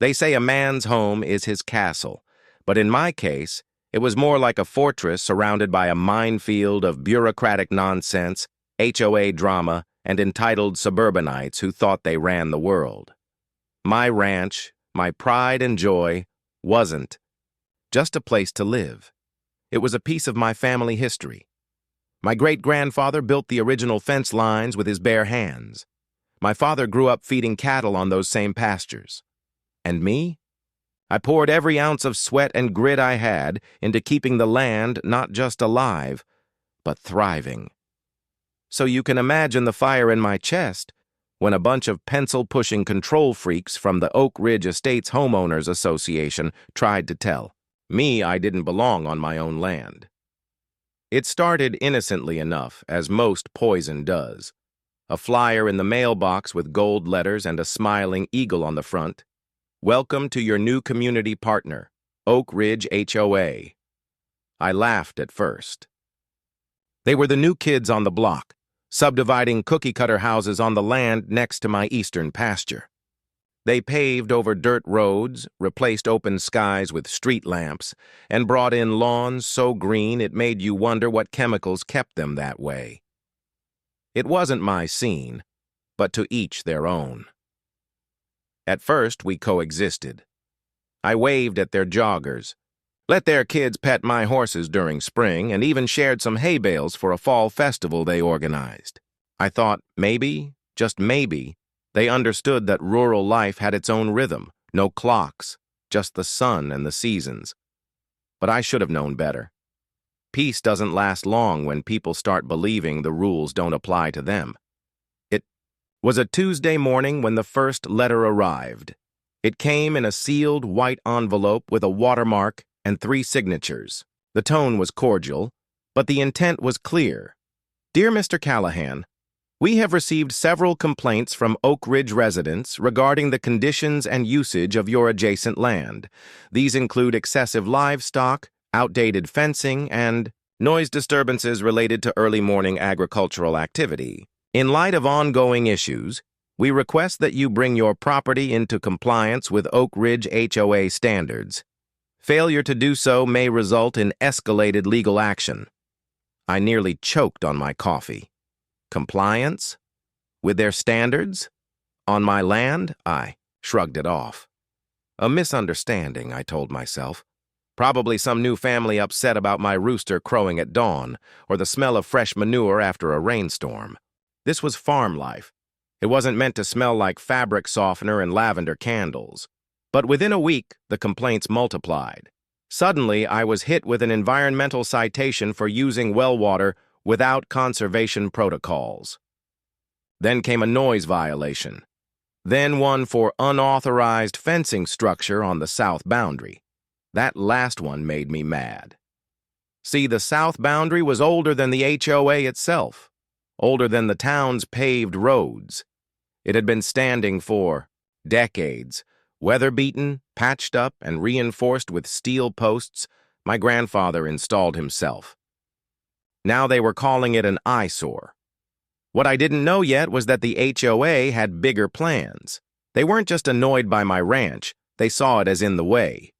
They say a man's home is his castle, but in my case, it was more like a fortress surrounded by a minefield of bureaucratic nonsense, HOA drama, and entitled suburbanites who thought they ran the world. My ranch, my pride and joy, wasn't just a place to live. It was a piece of my family history. My great-grandfather built the original fence lines with his bare hands. My father grew up feeding cattle on those same pastures. And me? I poured every ounce of sweat and grit I had into keeping the land not just alive, but thriving. So you can imagine the fire in my chest when a bunch of pencil-pushing control freaks from the Oak Ridge Estates Homeowners Association tried to tell me I didn't belong on my own land. It started innocently enough, as most poison does. A flyer in the mailbox with gold letters and a smiling eagle on the front. Welcome to your new community partner, Oak Ridge HOA. I laughed at first. They were the new kids on the block, subdividing cookie-cutter houses on the land next to my eastern pasture. They paved over dirt roads, replaced open skies with street lamps, and brought in lawns so green it made you wonder what chemicals kept them that way. It wasn't my scene, but to each their own. At first, we coexisted. I waved at their joggers, let their kids pet my horses during spring, and even shared some hay bales for a fall festival they organized. I thought maybe, just maybe, they understood that rural life had its own rhythm, no clocks, just the sun and the seasons. But I should have known better. Peace doesn't last long when people start believing the rules don't apply to them. It was a Tuesday morning when the first letter arrived. It came in a sealed white envelope with a watermark and 3 signatures. The tone was cordial, but the intent was clear. Dear Mr. Callahan, we have received several complaints from Oak Ridge residents regarding the conditions and usage of your adjacent land. These include excessive livestock, outdated fencing, and noise disturbances related to early morning agricultural activity. In light of ongoing issues, we request that you bring your property into compliance with Oak Ridge HOA standards. Failure to do so may result in escalated legal action. I nearly choked on my coffee. Compliance? With their standards? On my land? I shrugged it off. A misunderstanding, I told myself. Probably some new family upset about my rooster crowing at dawn, or the smell of fresh manure after a rainstorm. This was farm life. It wasn't meant to smell like fabric softener and lavender candles. But within a week, the complaints multiplied. Suddenly, I was hit with an environmental citation for using well water without conservation protocols. Then came a noise violation. Then one for unauthorized fencing structure on the south boundary. That last one made me mad. See, the south boundary was older than the HOA itself, older than the town's paved roads. It had been standing for decades, weather-beaten, patched up, and reinforced with steel posts my grandfather installed himself. Now they were calling it an eyesore. What I didn't know yet was that the HOA had bigger plans. They weren't just annoyed by my ranch, they saw it as in the way.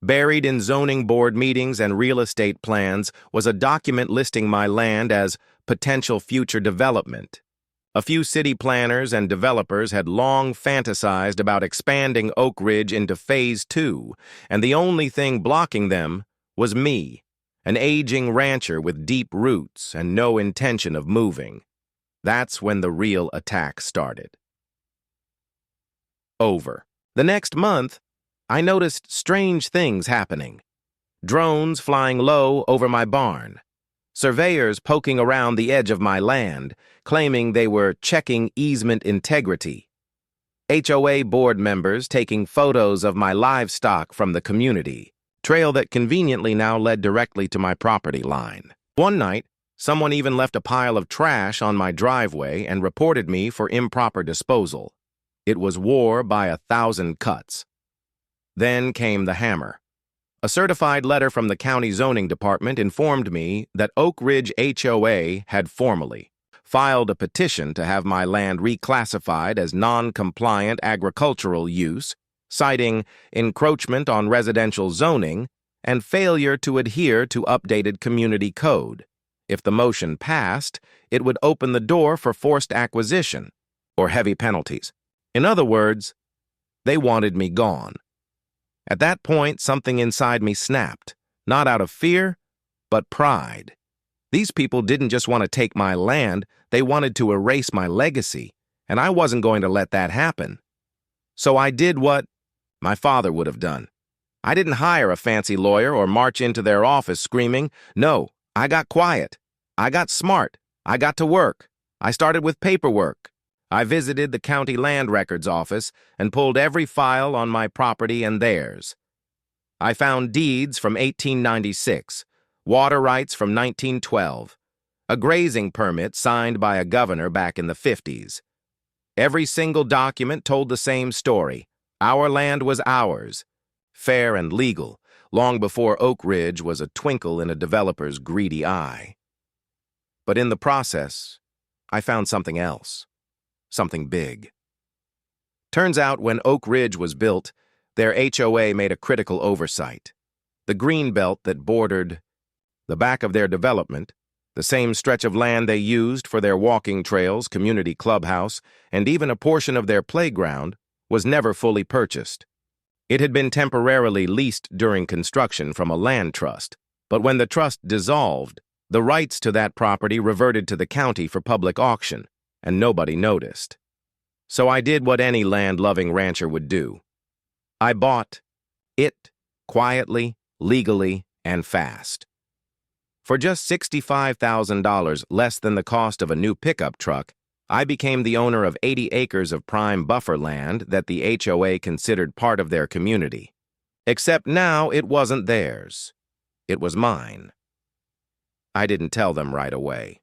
Buried in zoning board meetings and real estate plans was a document listing my land as potential future development. A few city planners and developers had long fantasized about expanding Oak Ridge into Phase 2, and the only thing blocking them was me, an aging rancher with deep roots and no intention of moving. That's when the real attack started. Over. The next month, I noticed strange things happening. Drones flying low over my barn. Surveyors poking around the edge of my land, claiming they were checking easement integrity. HOA board members taking photos of my livestock from the community, trail that conveniently now led directly to my property line. One night, someone even left a pile of trash on my driveway and reported me for improper disposal. It was war by 1,000 cuts. Then came the hammer. A certified letter from the county zoning department informed me that Oak Ridge HOA had formally filed a petition to have my land reclassified as non-compliant agricultural use citing encroachment on residential zoning and failure to adhere to updated community code. If the motion passed, it would open the door for forced acquisition or heavy penalties. In other words, they wanted me gone. At that point, something inside me snapped, not out of fear, but pride. These people didn't just want to take my land, they wanted to erase my legacy, and I wasn't going to let that happen. So I did what my father would have done. I didn't hire a fancy lawyer or march into their office screaming. No, I got quiet. I got smart. I got to work. I started with paperwork. I visited the county land records office and pulled every file on my property and theirs. I found deeds from 1896, water rights from 1912, a grazing permit signed by a governor back in the 50s. Every single document told the same story. Our land was ours, fair and legal, long before Oak Ridge was a twinkle in a developer's greedy eye. But in the process, I found something else, something big. Turns out when Oak Ridge was built, their HOA made a critical oversight. The green belt that bordered the back of their development, the same stretch of land they used for their walking trails, community clubhouse, and even a portion of their playground, was never fully purchased. It had been temporarily leased during construction from a land trust, but when the trust dissolved, the rights to that property reverted to the county for public auction, and nobody noticed. So I did what any land-loving rancher would do. I bought it quietly, legally, and fast. For just $65,000 less than the cost of a new pickup truck, I became the owner of 80 acres of prime buffer land that the HOA considered part of their community. Except now it wasn't theirs. It was mine. I didn't tell them right away.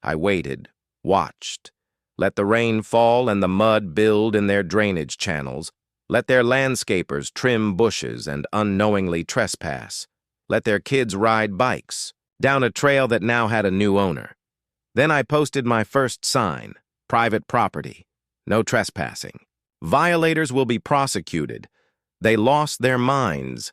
I waited, watched, let the rain fall and the mud build in their drainage channels, let their landscapers trim bushes and unknowingly trespass, let their kids ride bikes down a trail that now had a new owner. Then I posted my first sign, private property, no trespassing. Violators will be prosecuted. They lost their minds.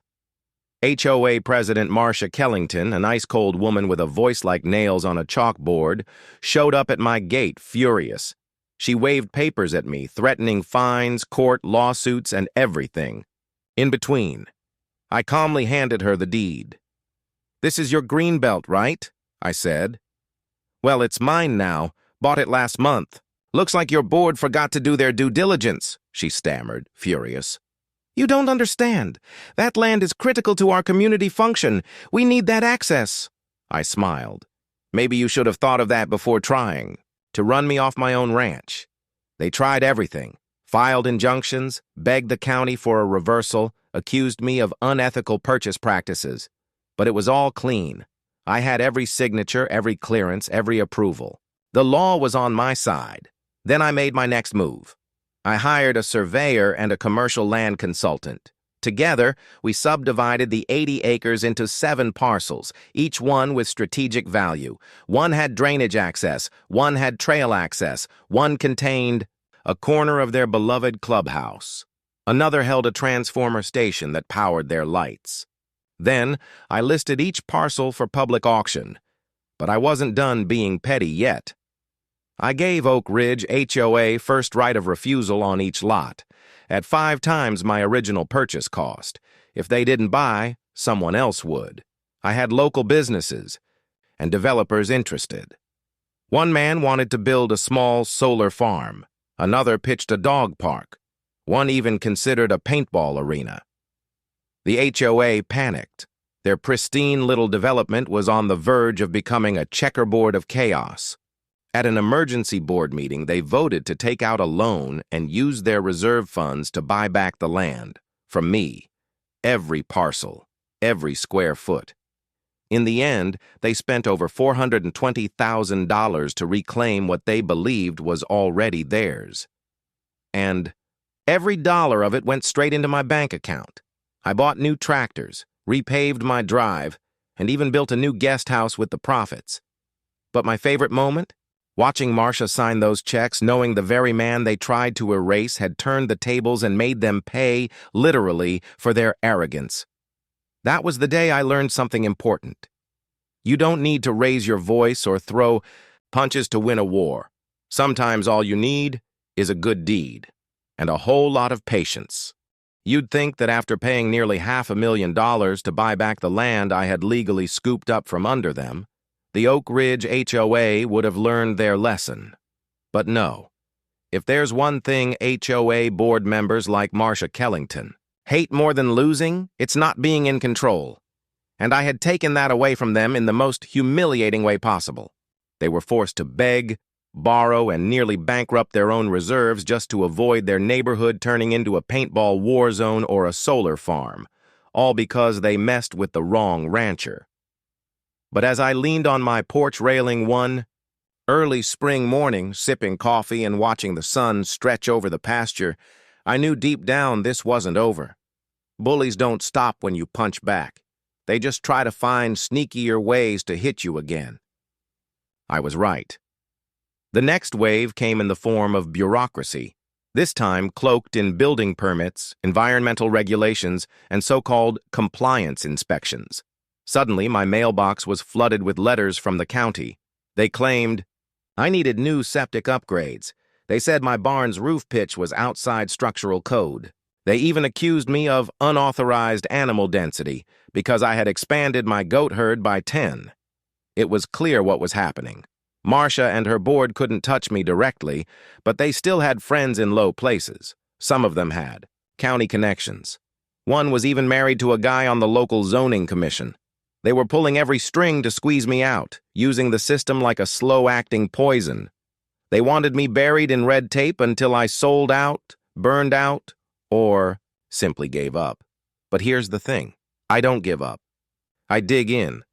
HOA President Marcia Kellington, an ice-cold woman with a voice like nails on a chalkboard, showed up at my gate furious. She waved papers at me, threatening fines, court, lawsuits, and everything. In between, I calmly handed her the deed. "This is your greenbelt, right?" I said. "Well, it's mine now. Bought it last month. Looks like your board forgot to do their due diligence," she stammered, furious. "You don't understand. That land is critical to our community function. We need that access." I smiled. "Maybe you should have thought of that before trying to run me off my own ranch." They tried everything, filed injunctions, begged the county for a reversal, accused me of unethical purchase practices. But it was all clean. I had every signature, every clearance, every approval. The law was on my side. Then I made my next move. I hired a surveyor and a commercial land consultant. Together, we subdivided the 80 acres into 7 parcels, each one with strategic value. One had drainage access, one had trail access, one contained a corner of their beloved clubhouse. Another held a transformer station that powered their lights. Then, I listed each parcel for public auction. But I wasn't done being petty yet. I gave Oak Ridge HOA first right of refusal on each lot, at 5 times my original purchase cost. If they didn't buy, someone else would. I had local businesses and developers interested. One man wanted to build a small solar farm. Another pitched a dog park. One even considered a paintball arena. The HOA panicked. Their pristine little development was on the verge of becoming a checkerboard of chaos. At an emergency board meeting, they voted to take out a loan and use their reserve funds to buy back the land, from me, every parcel, every square foot. In the end, they spent over $420,000 to reclaim what they believed was already theirs. And every dollar of it went straight into my bank account. I bought new tractors, repaved my drive, and even built a new guest house with the profits. But my favorite moment Watching Marcia sign those checks, knowing the very man they tried to erase had turned the tables and made them pay, literally, for their arrogance. That was the day I learned something important. You don't need to raise your voice or throw punches to win a war. Sometimes all you need is a good deed and a whole lot of patience. You'd think that after paying nearly $500,000 to buy back the land I had legally scooped up from under them, the Oak Ridge HOA would have learned their lesson. But no. If there's one thing HOA board members like Marcia Kellington hate more than losing, it's not being in control. And I had taken that away from them in the most humiliating way possible. They were forced to beg, borrow, and nearly bankrupt their own reserves just to avoid their neighborhood turning into a paintball war zone or a solar farm, all because they messed with the wrong rancher. But as I leaned on my porch railing one early spring morning, sipping coffee and watching the sun stretch over the pasture, I knew deep down this wasn't over. Bullies don't stop when you punch back. They just try to find sneakier ways to hit you again. I was right. The next wave came in the form of bureaucracy, this time cloaked in building permits, environmental regulations, and so-called compliance inspections. Suddenly, my mailbox was flooded with letters from the county. They claimed I needed new septic upgrades. They said my barn's roof pitch was outside structural code. They even accused me of unauthorized animal density because I had expanded my goat herd by 10. It was clear what was happening. Marcia and her board couldn't touch me directly, but they still had friends in low places. Some of them had county connections. One was even married to a guy on the local zoning commission. They were pulling every string to squeeze me out, using the system like a slow-acting poison. They wanted me buried in red tape until I sold out, burned out, or simply gave up. But here's the thing. I don't give up. I dig in.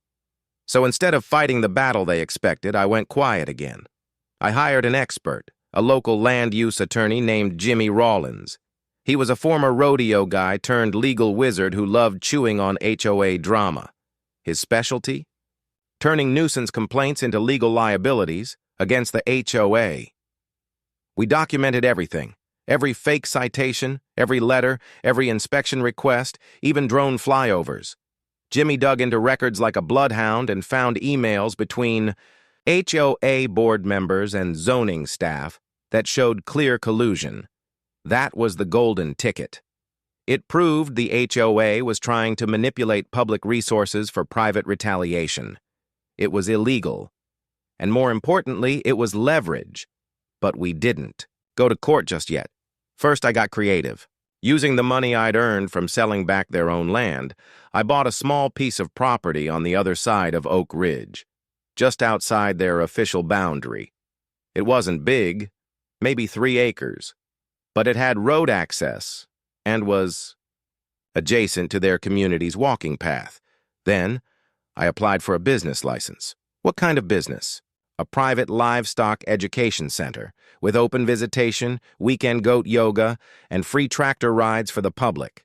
So instead of fighting the battle they expected, I went quiet again. I hired an expert, a local land use attorney named Jimmy Rawlins. He was a former rodeo guy turned legal wizard who loved chewing on HOA drama. His specialty? Turning nuisance complaints into legal liabilities against the HOA. We documented everything. Every fake citation, every letter, every inspection request, even drone flyovers. Jimmy dug into records like a bloodhound and found emails between HOA board members and zoning staff that showed clear collusion. That was the golden ticket. It proved the HOA was trying to manipulate public resources for private retaliation. It was illegal. And more importantly, it was leverage. But we didn't go to court just yet. First, I got creative. Using the money I'd earned from selling back their own land, I bought a small piece of property on the other side of Oak Ridge, just outside their official boundary. It wasn't big, maybe 3 acres, but it had road access and was adjacent to their community's walking path. Then, I applied for a business license. What kind of business? A private livestock education center with open visitation, weekend goat yoga, and free tractor rides for the public.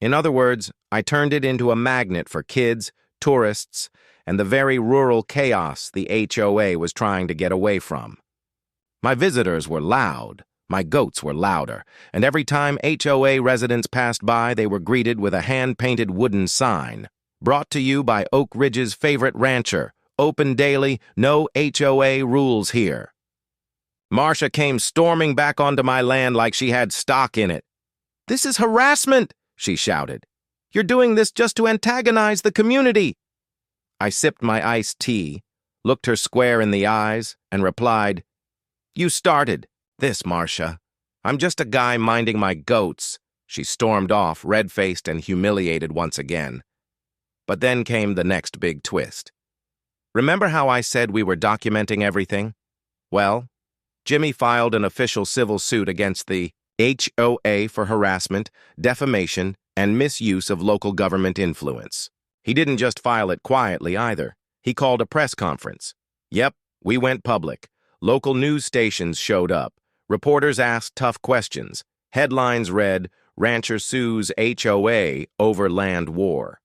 In other words, I turned it into a magnet for kids, tourists, and the very rural chaos the HOA was trying to get away from. My visitors were loud, my goats were louder, and every time HOA residents passed by, they were greeted with a hand-painted wooden sign, brought to you by Oak Ridge's favorite rancher, open daily, no HOA rules here. Marcia came storming back onto my land like she had stock in it. "This is harassment," she shouted. "You're doing this just to antagonize the community." I sipped my iced tea, looked her square in the eyes, and replied, "You started this, Marcia. I'm just a guy minding my goats." She stormed off, red-faced and humiliated once again. But then came the next big twist. Remember how I said we were documenting everything? Well, Jimmy filed an official civil suit against the HOA for harassment, defamation, and misuse of local government influence. He didn't just file it quietly either. He called a press conference. Yep, we went public. Local news stations showed up. Reporters asked tough questions. Headlines read, "Rancher sues HOA over land war."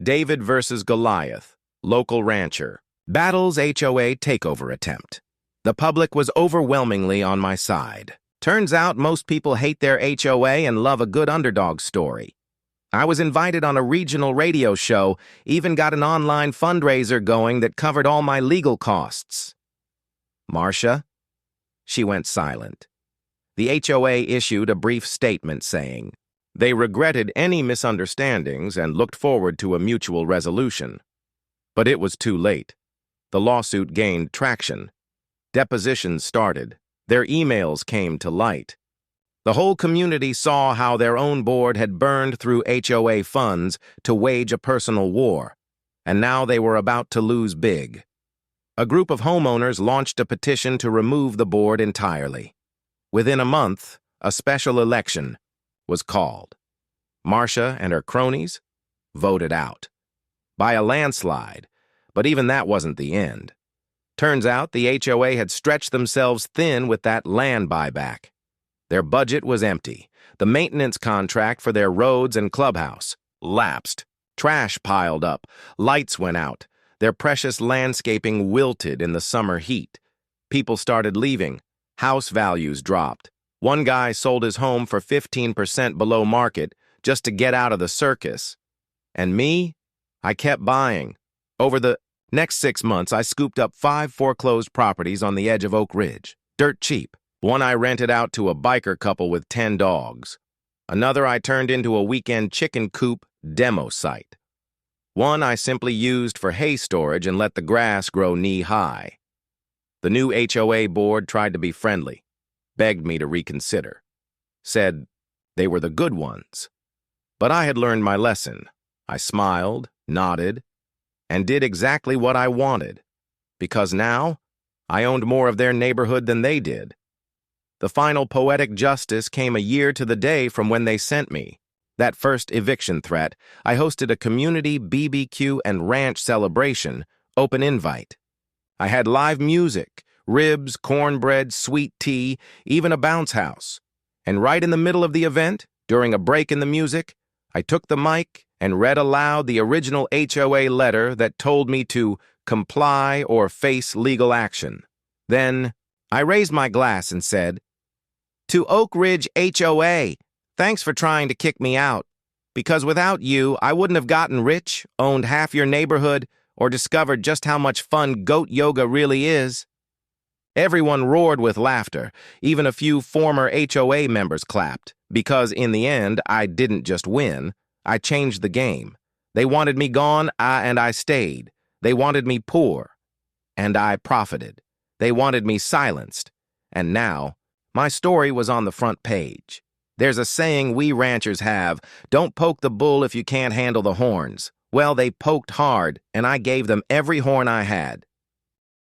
David versus Goliath. Local rancher, Battle's HOA takeover attempt. The public was overwhelmingly on my side. Turns out most people hate their HOA and love a good underdog story. I was invited on a regional radio show, even got an online fundraiser going that covered all my legal costs. Marcia? She went silent. The HOA issued a brief statement saying, they regretted any misunderstandings and looked forward to a mutual resolution. But it was too late. The lawsuit gained traction. Depositions started. Their emails came to light. The whole community saw how their own board had burned through HOA funds to wage a personal war, and now they were about to lose big. A group of homeowners launched a petition to remove the board entirely. Within a month, a special election was called. Marcia and her cronies voted out. By a landslide, but even that wasn't the end. Turns out the HOA had stretched themselves thin with that land buyback. Their budget was empty. The maintenance contract for their roads and clubhouse lapsed. Trash piled up. Lights went out. Their precious landscaping wilted in the summer heat. People started leaving. House values dropped. One guy sold his home for 15% below market just to get out of the circus. And me? I kept buying. Over the next 6 months, I scooped up 5 foreclosed properties on the edge of Oak Ridge. Dirt cheap. One I rented out to a biker couple with 10 dogs. Another I turned into a weekend chicken coop demo site. One I simply used for hay storage and let the grass grow knee-high. The new HOA board tried to be friendly, begged me to reconsider, said they were the good ones. But I had learned my lesson. I smiled, nodded, and did exactly what I wanted, because now I owned more of their neighborhood than they did. The final poetic justice came a year to the day from when they sent me. That first eviction threat, I hosted a community BBQ and ranch celebration, open invite. I had live music, ribs, cornbread, sweet tea, even a bounce house. And right in the middle of the event, during a break in the music, I took the mic and read aloud the original HOA letter that told me to comply or face legal action. Then I raised my glass and said, "To Oak Ridge HOA, thanks for trying to kick me out. Because without you, I wouldn't have gotten rich, owned half your neighborhood, or discovered just how much fun goat yoga really is." Everyone roared with laughter. Even a few former HOA members clapped, because in the end, I didn't just win. I changed the game. They wanted me gone, and I stayed. They wanted me poor, and I profited. They wanted me silenced, and now my story was on the front page. There's a saying we ranchers have, don't poke the bull if you can't handle the horns. Well, they poked hard, and I gave them every horn I had.